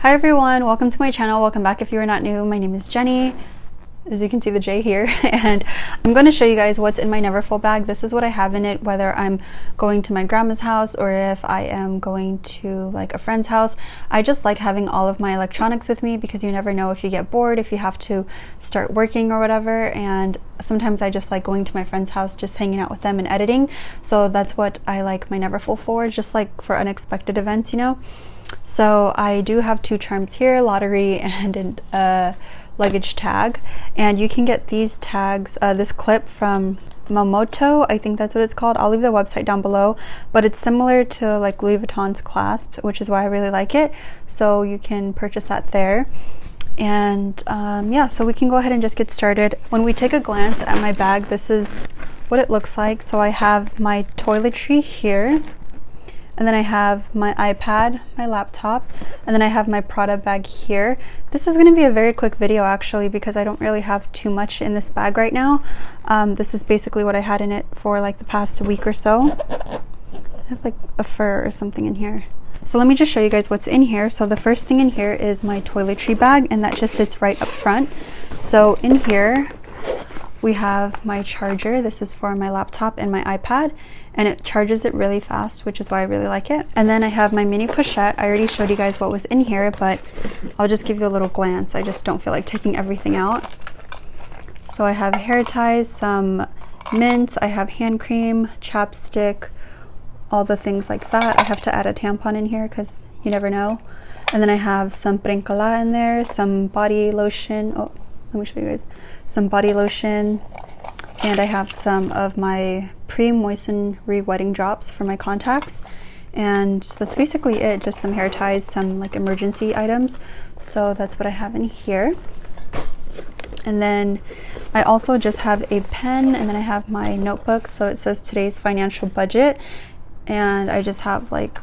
Hi everyone, welcome to my channel. Welcome back if you are not new. My name is Jenny. As you can see the J here, and I'm going to show you guys what's in my Neverfull bag. This is what I have in it, whether I'm going to my grandma's house or if I am going to like a friend's house. I just like having all of my electronics with me because you never know if you get bored, if you have to start working or whatever, and sometimes I just like going to my friend's house, just hanging out with them and editing. So that's what I like my Neverfull for, just like for unexpected events, you know. So I do have two charms here, lottery and a luggage tag, and you can get these tags, this clip from Momoto, I think that's what it's called. I'll leave the website down below, but it's similar to like Louis Vuitton's clasp, which is why I really like it. So you can purchase that there. And yeah, so we can go ahead and just get started. When we take a glance at my bag, this is what it looks like. So I have my toiletry here, and then I have my iPad, my laptop, and then I have my Prada bag here. This is gonna be a very quick video actually because I don't really have too much in this bag right now. This is basically what I had in it for like the past week or so. I have like a fur or something in here. So let me just show you guys what's in here. So the first thing in here is my toiletry bag, and that just sits right up front. So in here, we have my charger. This is for my laptop and my iPad, and it charges it really fast, which is why I really like it. And then I have my mini pochette. I already showed you guys what was in here, but I'll just give you a little glance. I just don't feel like taking everything out. So I have hair ties, some mints, I have hand cream, chapstick, all the things like that. I have to add a tampon in here because you never know. And then I have some Prinkala in there, some body lotion. Oh, let me show you guys some body lotion, and I have some of my pre-moisten re-wetting drops for my contacts, and that's basically it. Just some hair ties, some like emergency items. So that's what I have in here. And then I also just have a pen, and then I have my notebook. So it says today's financial budget, and I just have like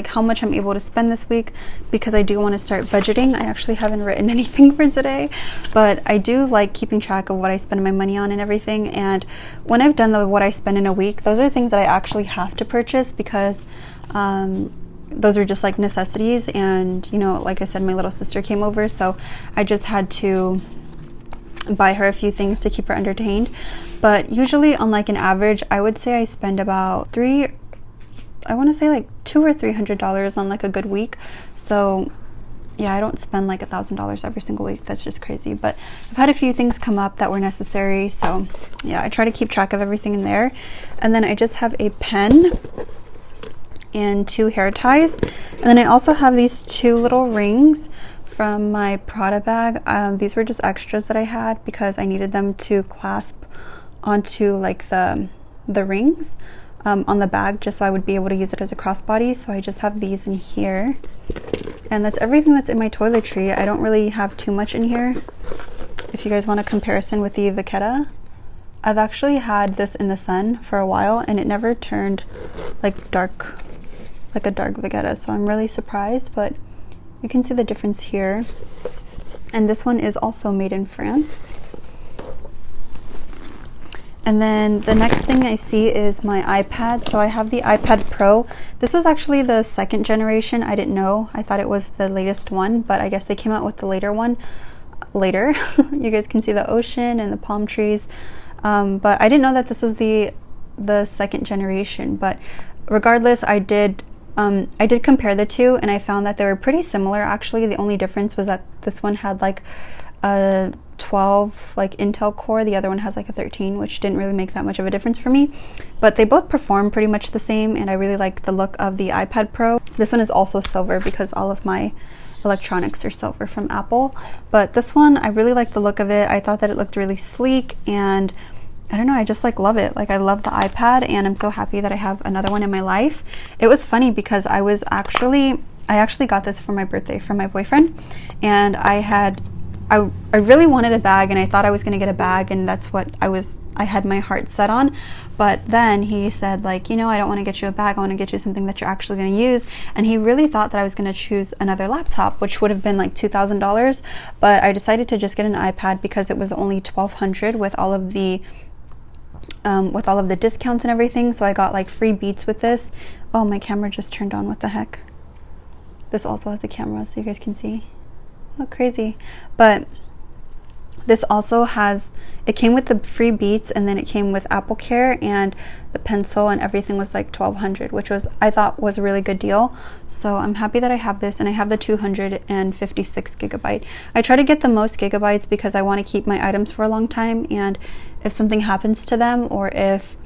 how much I'm able to spend this week because I do want to start budgeting. I actually haven't written anything for today, but I do like keeping track of what I spend my money on and everything. And when I've done what I spend in a week, those are things that I actually have to purchase because those are just like necessities. And you know, like I said, my little sister came over, so I just had to buy her a few things to keep her entertained. But usually on like an average, I would say I spend about $200 or $300 on like a good week. So yeah, I don't spend like $1,000 every single week. That's just crazy. But I've had a few things come up that were necessary. So yeah, I try to keep track of everything in there. And then I just have a pen and two hair ties. And then I also have these two little rings from my Prada bag. These were just extras that I had because I needed them to clasp onto like the rings on the bag, just so I would be able to use it as a crossbody. So I just have these in here, and that's everything that's in my toiletry. I don't really have too much in here. If you guys want a comparison with the Vachetta, I've actually had this in the sun for a while and it never turned like dark, like a dark Vachetta, so I'm really surprised. But you can see the difference here. And this one is also made in France. And then the next thing I see is my iPad. So I have the iPad Pro. This was actually the second generation. I didn't know. I thought it was the latest one, but I guess they came out with the later one later. You guys can see the ocean and the palm trees. But I didn't know that this was the second generation. But regardless, I did compare the two, and I found that they were pretty similar actually. The only difference was that this one had like a 12 like Intel core, the other one has like a 13, which didn't really make that much of a difference for me, but they both perform pretty much the same, and I really like the look of the iPad Pro. This one is also silver because all of my electronics are silver from Apple, but this one I really like the look of it. I thought that it looked really sleek, and I don't know, I just like love it. Like I love the iPad, and I'm so happy that I have another one in my life. It was funny because I actually got this for my birthday from my boyfriend, and I really wanted a bag, and I thought I was gonna get a bag, and that's what I had my heart set on. But then he said, like, you know, I don't want to get you a bag, I want to get you something that you're actually going to use. And he really thought that I was going to choose another laptop, which would have been like $2,000, but I decided to just get an iPad because it was only $1,200 with all of the discounts and everything. So I got like free Beats with this. Oh, my camera just turned on, what the heck. This also has a camera so you guys can see. Oh, crazy. But this also has, it came with the free Beats, and then it came with Apple Care, and the pencil and everything was like $1,200, which was, I thought was a really good deal. So I'm happy that I have this, and I have the 256 gigabyte. I try to get the most gigabytes because I want to keep my items for a long time, and if something happens to them, or if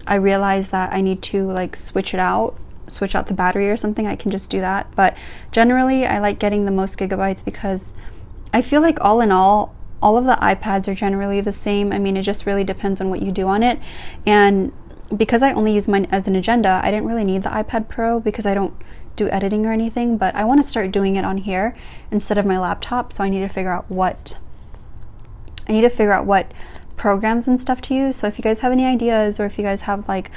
I realize that I need to like switch out the battery or something, I can just do that. But generally I like getting the most gigabytes because I feel like all in all of the iPads are generally the same. I mean, it just really depends on what you do on it. And because I only use mine as an agenda, I didn't really need the iPad Pro because I don't do editing or anything, but I want to start doing it on here instead of my laptop. So I need to figure out what programs and stuff to use. So if you guys have any ideas, or if you guys have like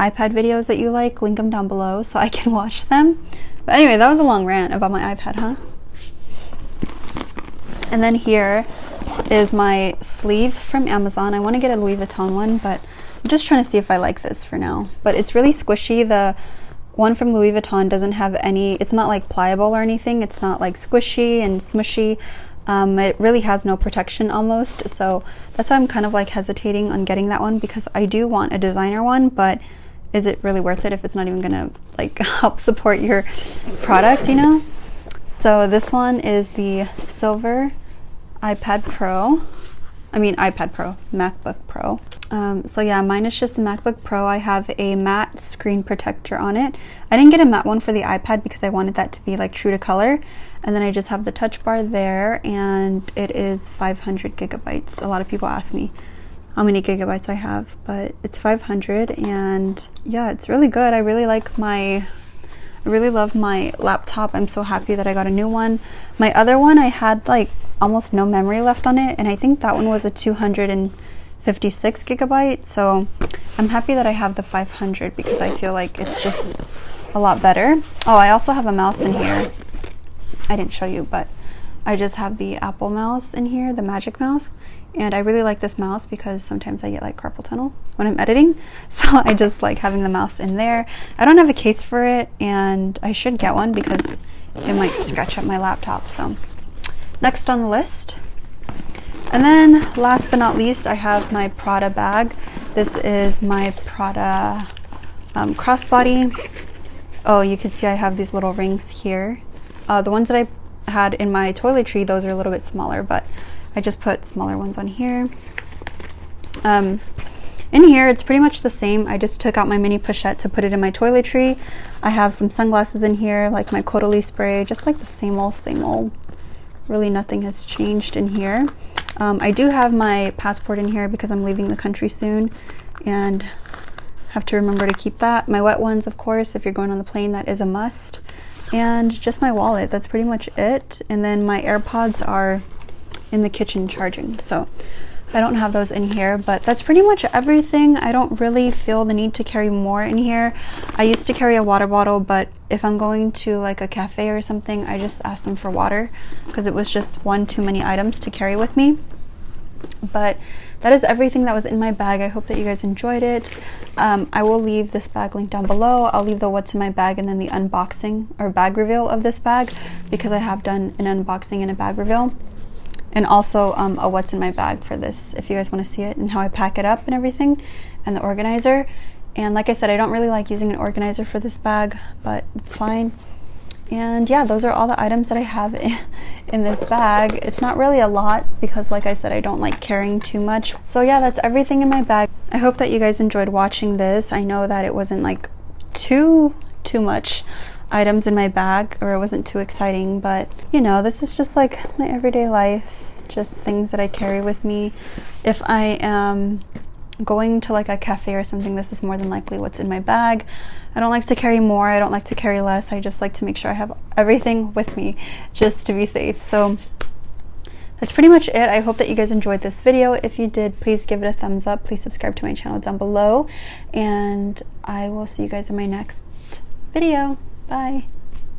iPad videos that you like, link them down below so I can watch them. But anyway, that was a long rant about my iPad, huh? And then here is my sleeve from Amazon. I want to get a Louis Vuitton one, but I'm just trying to see if I like this for now. But it's really squishy. The one from Louis Vuitton doesn't have any, it's not like pliable or anything. It's not like squishy and smushy. It really has no protection almost. So that's why I'm kind of like hesitating on getting that one, because I do want a designer one, but is it really worth it if it's not even gonna like help support your product, you know? So this one is the silver MacBook Pro. So yeah, mine is just the MacBook Pro. I have a matte screen protector on it. I didn't get a matte one for the iPad because I wanted that to be like true to color. And then I just have the touch bar there, and it is 500 gigabytes. A lot of people ask me how many gigabytes I have, but it's 500, and yeah, it's really good. I really love my laptop. I'm so happy that I got a new one. My other one, I had like almost no memory left on it, and I think that one was a 256 gigabyte. So I'm happy that I have the 500 because I feel like it's just a lot better. Oh, I also have a mouse in here. I didn't show you, but I just have the Apple mouse in here, the Magic Mouse. And I really like this mouse because sometimes I get like carpal tunnel when I'm editing. So I just like having the mouse in there. I don't have a case for it, and I should get one because it might scratch up my laptop. So next on the list. And then last but not least, I have my Prada bag. This is my Prada crossbody. Oh, you can see I have these little rings here. The ones that I had in my toiletry, those are a little bit smaller, but I just put smaller ones on here. In here, it's pretty much the same. I just took out my mini pochette to put it in my toiletry. I have some sunglasses in here, like my Caudalie spray, just like the same old. Really nothing has changed in here. I do have my passport in here because I'm leaving the country soon and have to remember to keep that. My wet ones, of course, if you're going on the plane, that is a must. And just my wallet, that's pretty much it. And then my AirPods are in the kitchen charging, so I don't have those in here, but that's pretty much everything. I don't really feel the need to carry more in here. I used to carry a water bottle, but if I'm going to like a cafe or something, I just ask them for water because it was just one too many items to carry with me. But that is everything that was in my bag. I hope that you guys enjoyed it. I will leave this bag linked down below. I'll leave the what's in my bag and then the unboxing or bag reveal of this bag, because I have done an unboxing and a bag reveal. And also a what's in my bag for this, if you guys want to see it, and how I pack it up and everything, and the organizer. And like I said, I don't really like using an organizer for this bag, but it's fine. And yeah, those are all the items that I have in this bag. It's not really a lot because, like I said, I don't like carrying too much. So yeah, that's everything in my bag. I hope that you guys enjoyed watching this. I know that it wasn't like too much items in my bag, or it wasn't too exciting, but you know, this is just like my everyday life, just things that I carry with me. If I am going to like a cafe or something, this is more than likely what's in my bag. I don't like to carry more, I don't like to carry less. I just like to make sure I have everything with me just to be safe. So that's pretty much it. I hope that you guys enjoyed this video. If you did, please give it a thumbs up. Please subscribe to my channel down below, and I will see you guys in my next video. Bye.